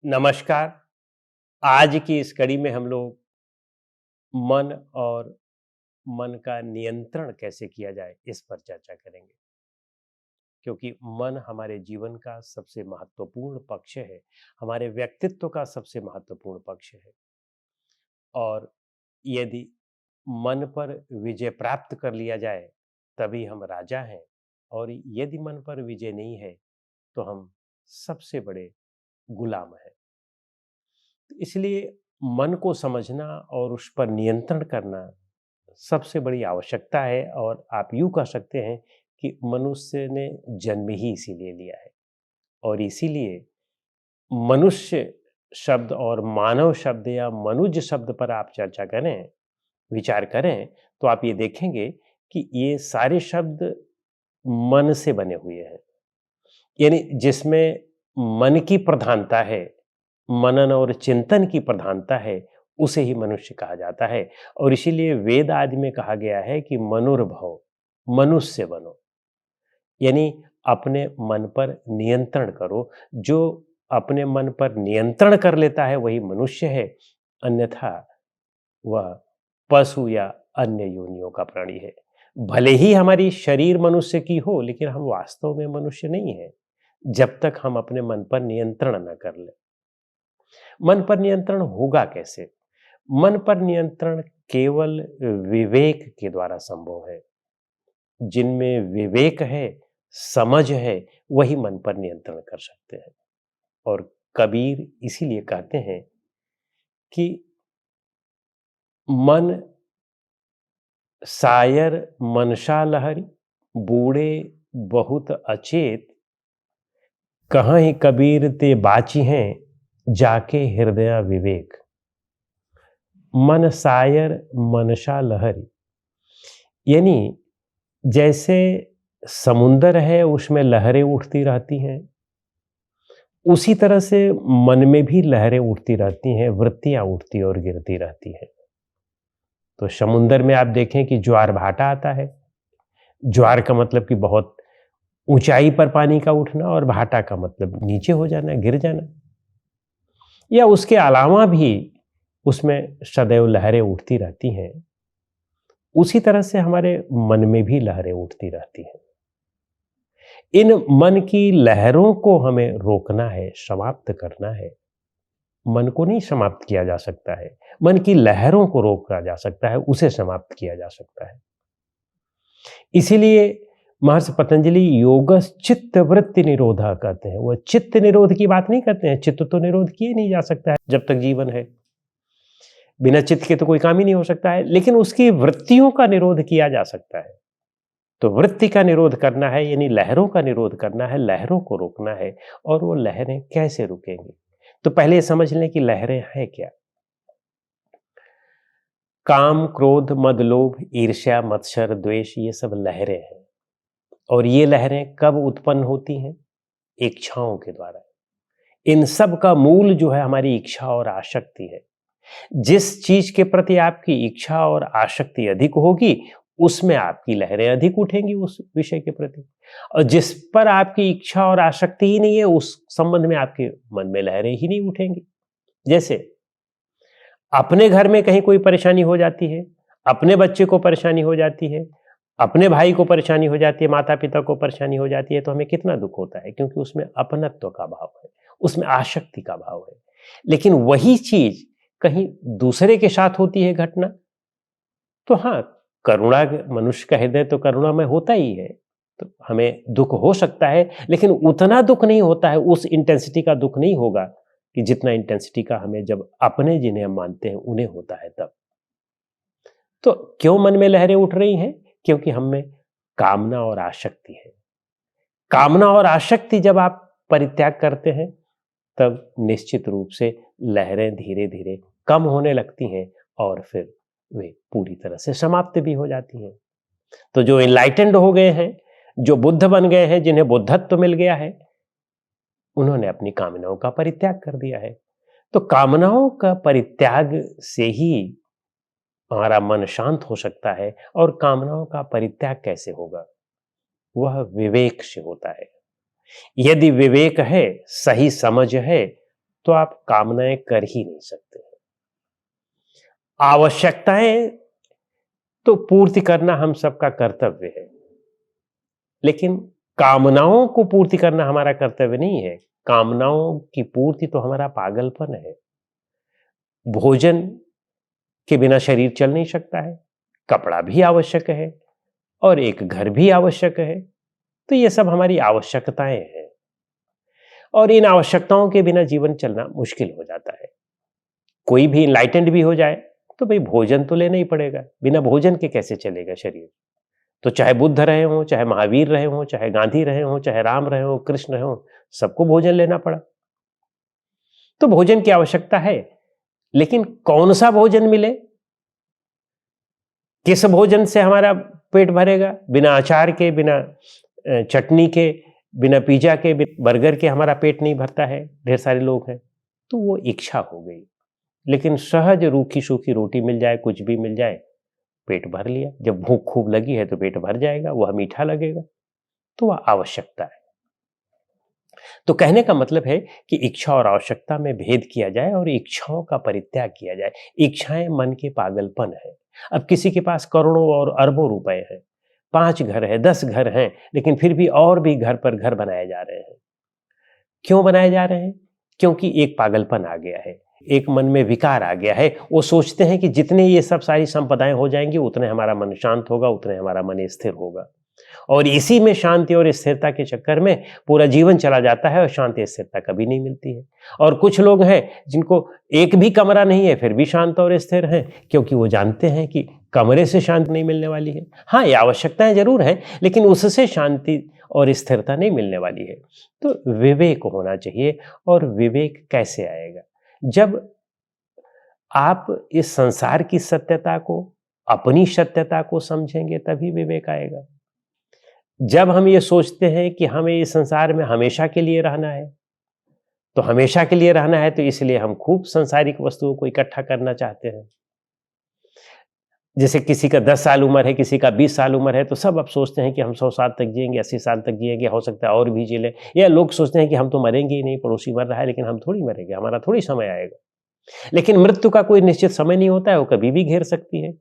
नमस्कार। आज की इस कड़ी में हम लोग मन और मन का नियंत्रण कैसे किया जाए इस पर चर्चा करेंगे, क्योंकि मन हमारे जीवन का सबसे महत्वपूर्ण पक्ष है, हमारे व्यक्तित्व का सबसे महत्वपूर्ण पक्ष है। और यदि मन पर विजय प्राप्त कर लिया जाए तभी हम राजा हैं, और यदि मन पर विजय नहीं है तो हम सबसे बड़े गुलाम हैं। तो इसलिए मन को समझना और उस पर नियंत्रण करना सबसे बड़ी आवश्यकता है, और आप यूँ कह सकते हैं कि मनुष्य ने जन्म ही इसीलिए लिया है। और इसीलिए मनुष्य शब्द और मानव शब्द या मनुज शब्द पर आप चर्चा करें, विचार करें, तो आप ये देखेंगे कि ये सारे शब्द मन से बने हुए हैं। यानी जिसमें मन की प्रधानता है, मनन और चिंतन की प्रधानता है, उसे ही मनुष्य कहा जाता है। और इसीलिए वेद आदि में कहा गया है कि मनुर्भव, मनुष्य बनो। यानी अपने मन पर नियंत्रण करो। जो अपने मन पर नियंत्रण कर लेता है वही मनुष्य है, अन्यथा वह पशु या अन्य योनियों का प्राणी है। भले ही हमारी शरीर मनुष्य की हो, लेकिन हम वास्तव में मनुष्य नहीं है जब तक हम अपने मन पर नियंत्रण न कर ले। मन पर नियंत्रण होगा कैसे? मन पर नियंत्रण केवल विवेक के द्वारा संभव है। जिनमें विवेक है, समझ है, वही मन पर नियंत्रण कर सकते हैं। और कबीर इसीलिए कहते हैं कि मन सायर मनसा लहरी, बूढ़े बहुत अचेत, कहाँ ही कबीर ते बाची हैं, जाके हृदय विवेक। मन सायर मनसा लहरी, यानी जैसे समुंदर है उसमें लहरें उठती रहती हैं, उसी तरह से मन में भी लहरें उठती रहती हैं, वृत्तियां उठती और गिरती रहती हैं। तो समुंदर में आप देखें कि ज्वार भाटा आता है। ज्वार का मतलब कि बहुत ऊंचाई पर पानी का उठना, और भाटा का मतलब नीचे हो जाना, गिर जाना। या उसके अलावा भी उसमें सदैव लहरें उठती रहती हैं। उसी तरह से हमारे मन में भी लहरें उठती रहती हैं। इन मन की लहरों को हमें रोकना है, समाप्त करना है। मन को नहीं समाप्त किया जा सकता है, मन की लहरों को रोका जा सकता है, उसे समाप्त किया जा सकता है। इसीलिए महर्षि पतंजलि योग चित्त वृत्ति निरोधा कहते हैं। वह चित्त निरोध की बात नहीं करते हैं। चित्त तो निरोध किए नहीं जा सकता है जब तक जीवन है, बिना चित्त के तो कोई काम ही नहीं हो सकता है। लेकिन उसकी वृत्तियों का निरोध किया जा सकता है। तो वृत्ति का निरोध करना है, यानी लहरों का निरोध करना है, लहरों को रोकना है। और वो लहरें कैसे रुकेंगी? तो पहले समझ लें कि लहरें हैं क्या। काम, क्रोध, मद, लोभ, ईर्ष्या, मत्सर, द्वेष, ये सब लहरें हैं। और ये लहरें कब उत्पन्न होती हैं? इच्छाओं के द्वारा। इन सब का मूल जो है हमारी इच्छा और आसक्ति है। जिस चीज के प्रति आपकी इच्छा और आसक्ति अधिक होगी, उसमें आपकी लहरें अधिक उठेंगी उस विषय के प्रति। और जिस पर आपकी इच्छा और आसक्ति ही नहीं है, उस संबंध में आपके मन में लहरें ही नहीं उठेंगी। जैसे अपने घर में कहीं कोई परेशानी हो जाती है, अपने बच्चे को परेशानी हो जाती है, अपने भाई को परेशानी हो जाती है, माता पिता को परेशानी हो जाती है, तो हमें कितना दुख होता है, क्योंकि उसमें अपनत्व का भाव है, उसमें आसक्ति का भाव है। लेकिन वही चीज कहीं दूसरे के साथ होती है घटना, तो हाँ, करुणा, मनुष्य का हृदय तो करुणामय होता ही है, तो हमें दुख हो सकता है, लेकिन उतना दुख नहीं होता है, उस इंटेंसिटी का दुख नहीं होगा कि जितना इंटेंसिटी का हमें जब अपने जिन्हें हम मानते हैं उन्हें होता है तब। तो क्यों मन में लहरें उठ रही हैं? क्योंकि हम में कामना और आसक्ति है। कामना और आसक्ति जब आप परित्याग करते हैं, तब निश्चित रूप से लहरें धीरे धीरे कम होने लगती हैं, और फिर वे पूरी तरह से समाप्त भी हो जाती हैं। तो जो एनलाइटेंड हो गए हैं, जो बुद्ध बन गए हैं, जिन्हें बुद्धत्व मिल गया है, उन्होंने अपनी कामनाओं का परित्याग कर दिया है। तो कामनाओं का परित्याग से ही हमारा मन शांत हो सकता है। और कामनाओं का परित्याग कैसे होगा? वह विवेक से होता है। यदि विवेक है, सही समझ है, तो आप कामनाएं कर ही नहीं सकते। आवश्यकताएं तो पूर्ति करना हम सबका कर्तव्य है, लेकिन कामनाओं को पूर्ति करना हमारा कर्तव्य नहीं है। कामनाओं की पूर्ति तो हमारा पागलपन है। भोजन के बिना शरीर चल नहीं सकता है, कपड़ा भी आवश्यक है और एक घर भी आवश्यक है। तो ये सब हमारी आवश्यकताएं हैं और इन आवश्यकताओं के बिना जीवन चलना मुश्किल हो जाता है। कोई भी इनलाइटेंड भी हो जाए तो भाई भोजन तो लेना ही पड़ेगा, बिना भोजन के कैसे चलेगा शरीर। तो चाहे बुद्ध रहे हों, चाहे महावीर रहे हों, चाहे गांधी रहे हों, चाहे राम रहे हों, कृष्ण रहे हों, सबको भोजन लेना पड़ा। तो भोजन की आवश्यकता है, लेकिन कौन सा भोजन मिले, किस भोजन से हमारा पेट भरेगा। बिना अचार के, बिना चटनी के, बिना पिज्जा के, बिना बर्गर के हमारा पेट नहीं भरता है। ढेर सारे लोग हैं, तो वो इच्छा हो गई। लेकिन सहज रूखी सूखी रोटी मिल जाए, कुछ भी मिल जाए, पेट भर लिया। जब भूख खूब लगी है तो पेट भर जाएगा, वह मीठा लगेगा, तो वह आवश्यकता है। तो कहने का मतलब है कि इच्छा और आवश्यकता में भेद किया जाए और इच्छाओं का परित्याग किया जाए। इच्छाएं मन के पागलपन है। अब किसी के पास करोड़ों और अरबों रुपए हैं, 5 घर है, 10 घर हैं, लेकिन फिर भी और भी घर पर घर बनाए जा रहे हैं। क्यों बनाए जा रहे हैं? क्योंकि एक पागलपन आ गया है, एक मन में विकार आ गया है। वो सोचते हैं कि जितने ये सब सारी संपदाएं हो जाएंगी, उतने हमारा मन शांत होगा, उतने हमारा मन स्थिर होगा। और इसी में शांति और स्थिरता के चक्कर में पूरा जीवन चला जाता है और शांति स्थिरता कभी नहीं मिलती है। और कुछ लोग हैं जिनको एक भी कमरा नहीं है, फिर भी शांत और स्थिर हैं, क्योंकि वो जानते हैं कि कमरे से शांति नहीं मिलने वाली है। हाँ, ये आवश्यकताएं जरूर हैं, लेकिन उससे शांति और स्थिरता नहीं मिलने वाली है। तो विवेक होना चाहिए। और विवेक कैसे आएगा? जब आप इस संसार की सत्यता को, अपनी सत्यता को समझेंगे, तभी विवेक आएगा। जब हम ये सोचते हैं कि हमें इस संसार में हमेशा के लिए रहना है, तो हमेशा के लिए रहना है तो इसलिए हम खूब सांसारिक वस्तुओं को इकट्ठा करना चाहते हैं। जैसे किसी का 10 साल उम्र है, किसी का 20 साल उम्र है, तो सब अब सोचते हैं कि हम 100 साल तक जिएंगे, 80 साल तक जिएंगे, हो सकता है और भी जी लें। या लोग सोचते हैं कि हम तो मरेंगे ही नहीं, पड़ोसी मर रहा है, लेकिन हम थोड़ी मरेंगे, हमारा थोड़ी समय आएगा। लेकिन मृत्यु का कोई निश्चित समय नहीं होता है, वो कभी भी घेर सकती है।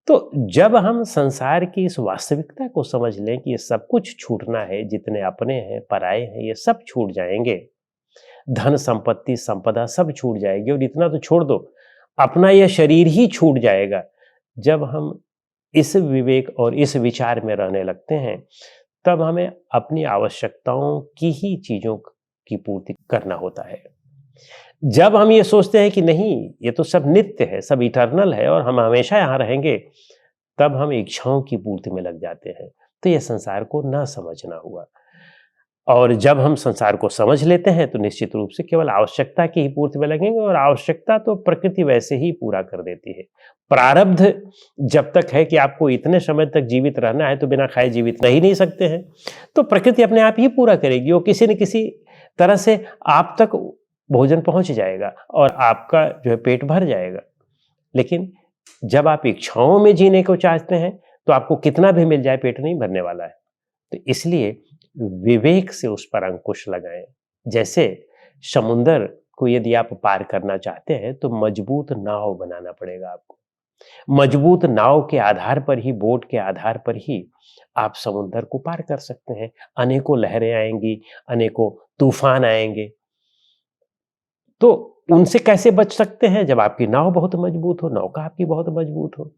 तो जब हम संसार की इस वास्तविकता को समझ लें कि ये सब कुछ छूटना है, जितने अपने हैं, पराए हैं, ये सब छूट जाएंगे, धन संपत्ति संपदा सब छूट जाएगी। और इतना तो छोड़ दो, अपना यह शरीर ही छूट जाएगा। जब हम इस विवेक और इस विचार में रहने लगते हैं, तब हमें अपनी आवश्यकताओं की ही चीजों की पूर्ति करना होता है। जब हम ये सोचते हैं कि नहीं, ये तो सब नित्य है, सब इटर्नल है और हम हमेशा यहाँ रहेंगे, तब हम इच्छाओं की पूर्ति में लग जाते हैं। तो ये संसार को न समझना हुआ। और जब हम संसार को समझ लेते हैं तो निश्चित रूप से केवल आवश्यकता की ही पूर्ति में लगेंगे। और आवश्यकता तो प्रकृति वैसे ही पूरा कर देती है। प्रारब्ध जब तक है कि आपको इतने समय तक जीवित रहना है, तो बिना खाए जीवित रह ही नहीं सकते हैं, तो प्रकृति अपने आप ही पूरा करेगी। वो किसी न किसी तरह से आप तक भोजन पहुंच जाएगा और आपका जो है पेट भर जाएगा। लेकिन जब आप इच्छाओं में जीने को चाहते हैं, तो आपको कितना भी मिल जाए, पेट नहीं भरने वाला है। तो इसलिए विवेक से उस पर अंकुश लगाएं। जैसे समुंदर को यदि आप पार करना चाहते हैं, तो मजबूत नाव बनाना पड़ेगा आपको। मजबूत नाव के आधार पर ही, बोट के आधार पर ही आप समुंदर को पार कर सकते हैं। अनेकों लहरें आएंगी, अनेकों तूफान आएंगे, तो उनसे कैसे बच सकते हैं? जब आपकी नाव बहुत मजबूत हो, नौका आपकी बहुत मजबूत हो।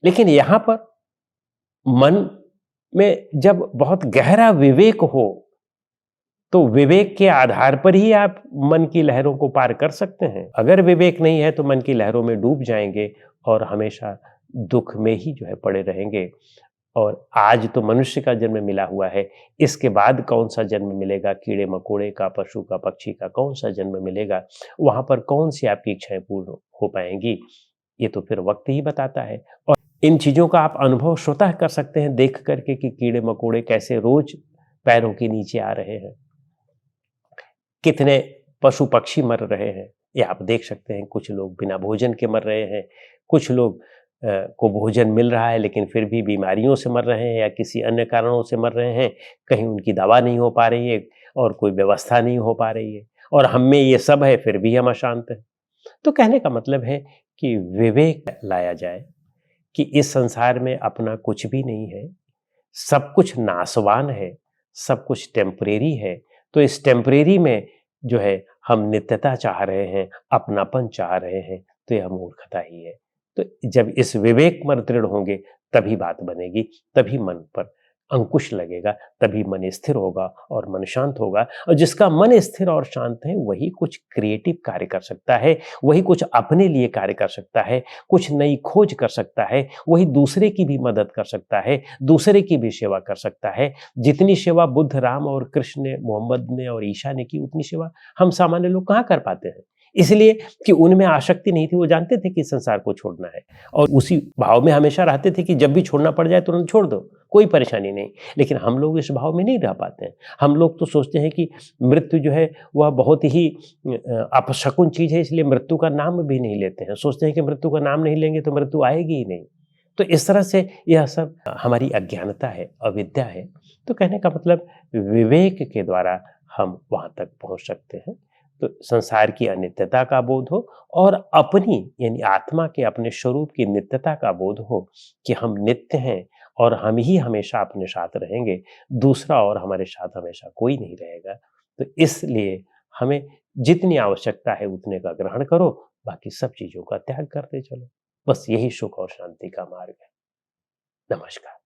लेकिन यहां पर मन में जब बहुत गहरा विवेक हो, तो विवेक के आधार पर ही आप मन की लहरों को पार कर सकते हैं। अगर विवेक नहीं है तो मन की लहरों में डूब जाएंगे और हमेशा दुख में ही जो है पड़े रहेंगे। और आज तो मनुष्य का जन्म मिला हुआ है, इसके बाद कौन सा जन्म मिलेगा, कीड़े मकोड़े का, पशु का, पक्षी का कौन सा जन्म मिलेगा, वहां पर कौन सी आपकी इच्छाएं पूर्ण हो पाएंगी, ये तो फिर वक्त ही बताता है। और इन चीजों का आप अनुभव स्वतः कर सकते हैं देख करके कि कीड़े मकोड़े कैसे रोज पैरों के नीचे आ रहे हैं, कितने पशु पक्षी मर रहे हैं, ये आप देख सकते हैं। कुछ लोग बिना भोजन के मर रहे हैं, कुछ लोग को भोजन मिल रहा है लेकिन फिर भी बीमारियों से मर रहे हैं या किसी अन्य कारणों से मर रहे हैं। कहीं उनकी दवा नहीं हो पा रही है और कोई व्यवस्था नहीं हो पा रही है। और हम में ये सब है फिर भी हम अशांत हैं। तो कहने का मतलब है कि विवेक लाया जाए कि इस संसार में अपना कुछ भी नहीं है, सब कुछ नाशवान है, सब कुछ टेम्परेरी है। तो इस टेम्परेरी में जो है हम नित्यता चाह रहे हैं, अपनापन चाह रहे हैं, तो यह मूर्खता ही है। तो जब इस विवेक में दृढ़ होंगे तभी बात बनेगी, तभी मन पर अंकुश लगेगा, तभी मन स्थिर होगा और मन शांत होगा। और जिसका मन स्थिर और शांत है वही कुछ क्रिएटिव कार्य कर सकता है, वही कुछ अपने लिए कार्य कर सकता है, कुछ नई खोज कर सकता है, वही दूसरे की भी मदद कर सकता है, दूसरे की भी सेवा कर सकता है। जितनी सेवा बुद्ध, राम और कृष्ण ने, मोहम्मद ने और ईसा ने की, उतनी सेवा हम सामान्य लोग कहाँ कर पाते हैं। इसलिए कि उनमें आसक्ति नहीं थी, वो जानते थे कि संसार को छोड़ना है और उसी भाव में हमेशा रहते थे कि जब भी छोड़ना पड़ जाए तुरंत छोड़ दो, कोई परेशानी नहीं। लेकिन हम लोग इस भाव में नहीं रह पाते हैं। हम लोग तो सोचते हैं कि मृत्यु जो है वह बहुत ही अपशकुन चीज़ है, इसलिए मृत्यु का नाम भी नहीं लेते हैं। सोचते हैं कि मृत्यु का नाम नहीं लेंगे तो मृत्यु आएगी ही नहीं। तो इस तरह से यह सब हमारी अज्ञानता है, अविद्या है। तो कहने का मतलब विवेक के द्वारा हम वहाँ तक पहुँच सकते हैं। तो संसार की अनित्यता का बोध हो और अपनी यानी आत्मा के अपने स्वरूप की नित्यता का बोध हो कि हम नित्य हैं और हम ही हमेशा अपने साथ रहेंगे, दूसरा और हमारे साथ हमेशा कोई नहीं रहेगा। तो इसलिए हमें जितनी आवश्यकता है उतने का ग्रहण करो, बाकी सब चीज़ों का त्याग करते चलो। बस यही सुख और शांति का मार्ग है। नमस्कार।